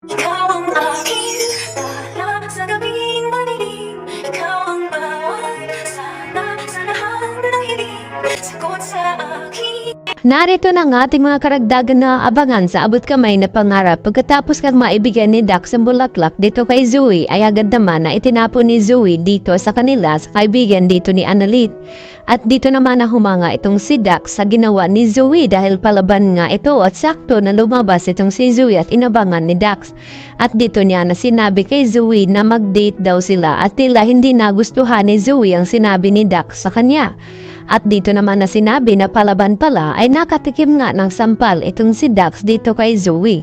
Ikaw ang aking tala sa gabing madilim. Ikaw ang bawat sana sa lahat ng hiling. Sagot sa aking. Narito na ang ating mga karagdagan na abangan sa abot kamay na pangarap. Pagkatapos kang maibigyan ni Dax ang bulaklak dito kay Zoe, ay agad naman na itinapon ni Zoe dito sa kanila sa kaibigan dito ni Annalyn. At dito naman na humanga itong si Dax sa ginawa ni Zoe dahil palaban nga ito at sakto na lumabas itong si Zoe at inabangan ni Dax. At dito niya na sinabi kay Zoe na mag-date daw sila at tila hindi nagustuhan ni Zoe ang sinabi ni Dax sa kanya. At dito naman na sinabi na palaban pala ay nakatikim nga ng sampal itong si Dax dito kay Zoe.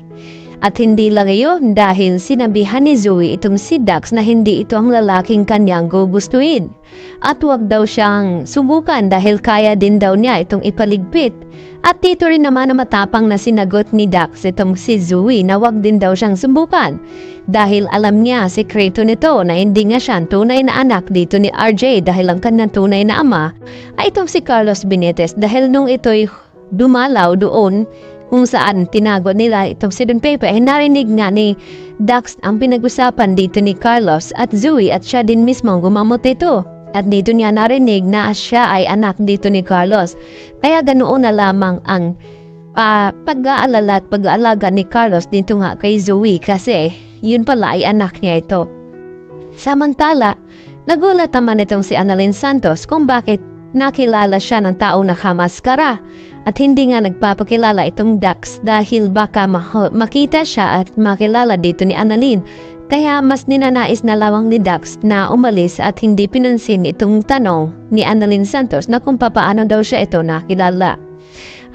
At hindi lang iyon dahil sinabihan ni Zoe itong si Dax na hindi ito ang lalaking kanyang gugustuhin. At wag daw siyang subukan dahil kaya din daw niya itong ipaligpit. At dito rin naman na matapang na sinagot ni Dax itong si Zoe na wag din daw siyang subukan. Dahil alam niya sekreto nito na hindi nga siya tunay na anak dito ni RJ dahil ang kanyang tunay na ama ay itong si Carlos Benitez dahil nung ito'y dumalaw doon kung saan tinago nila itong si Don Pepe ay narinig nga ni Dax ang pinag-usapan dito ni Carlos at Zoe at siya din mismo ang gumamot ito. At dito niya narinig na siya ay anak dito ni Carlos. Kaya ganoon na lamang ang pag-aalala at pag-aalaga ni Carlos dito nga kay Zoe kasi yun pala ay anak niya ito. Samantala, nagulat naman itong si Annalyn Santos kung bakit nakilala siya ng tao na kamaskara at hindi nga nagpapakilala itong Dax dahil baka makita siya at makilala dito ni Annalyn. Kaya mas ninanais na lawang ni Dax na umalis at hindi pinansin itong tanong ni Annalyn Santos na kung papaano daw siya ito nakilala.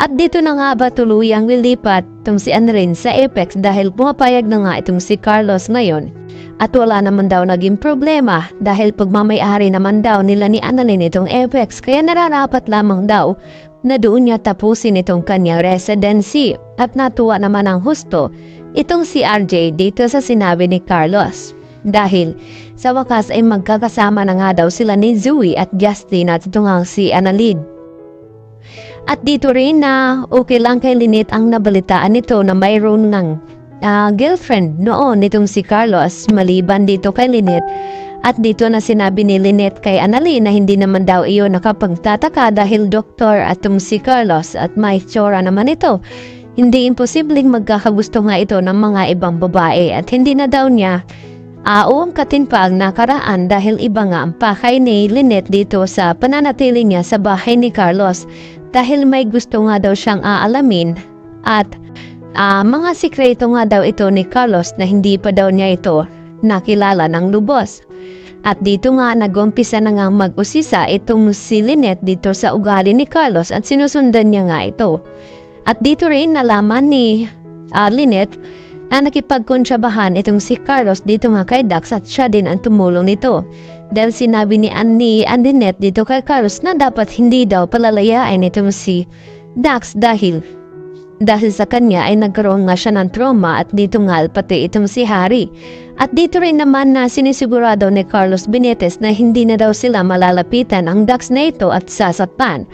At dito na nga ba tuluyang lilipat itong si Annalyn sa Apex dahil pumapayag na nga itong si Carlos ngayon. At wala naman daw naging problema dahil pagmamayari naman daw nila ni Annalyn itong Apex kaya nararapat lamang daw na doon niya tapusin itong kanyang residency. At natuwa naman ang husto itong si RJ dito sa sinabi ni Carlos. Dahil sa wakas ay magkakasama na nga daw sila ni Zoe at Justin at ito nga si Annalyn. At dito rin na okay lang kay Lynette ang nabalitaan nito na mayroon ng girlfriend noon nitong si Carlos maliban dito kay Lynette. At dito na sinabi ni Lynette kay Annalyn na hindi naman daw iyon nakapagtataka dahil doktor at si Carlos at may tsura naman ito. Hindi imposibleng magkakagusto nga ito ng mga ibang babae at hindi na daw niya uungkatin pa ang nakaraan dahil iba nga ang pakay ni Lynette dito sa pananatili niya sa bahay ni Carlos dahil may gusto nga daw siyang aalamin at mga sikreto nga daw ito ni Carlos na hindi pa daw niya ito nakilala ng lubos. At dito nga nag-umpisa na nga mag-usisa itong si Lynette dito sa ugali ni Carlos at sinusundan niya nga ito. At dito rin nalaman ni Lynette na nakipagkontrabahan itong si Carlos dito nga kay Dax at siya din ang tumulong nito. Dahil sinabi ni Lynette dito kay Carlos na dapat hindi daw palalayain itong si Dax dahil sa kanya ay nagkaroon nga siya ng trauma at dito nga pati itong si Harry. At dito rin naman na sinisigurado ni Carlos Benitez na hindi na daw sila malalapitan ang Dax na ito at sasaktan.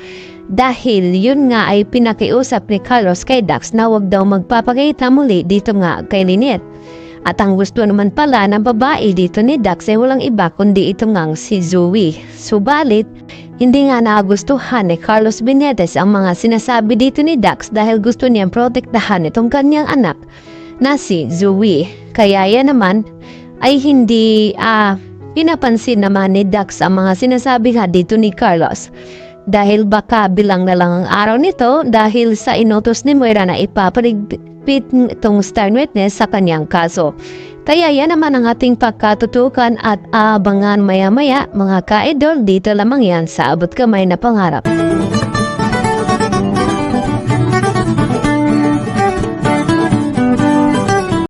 Dahil yun nga ay pinakiusap ni Carlos kay Dax na wag daw magpapakita muli dito nga kay Lynette. At ang gusto naman pala ng babae dito ni Dax ay walang iba kundi ito ngang si Zoe. Subalit, hindi nga nagustuhan ni Carlos Benitez ang mga sinasabi dito ni Dax dahil gusto niyang protektahan itong kanyang anak na si Zoe. Kaya yan naman ay hindi pinapansin naman ni Dax ang mga sinasabi nga dito ni Carlos. Dahil baka bilang na lang ang araw nito dahil sa inutos ni Moira na ipapaligpit itong star witness sa kanyang kaso. Kaya yan naman ang ating pagkatutukan at abangan maya-maya mga ka-idol dito lamang yan sa abot kamay na pangarap.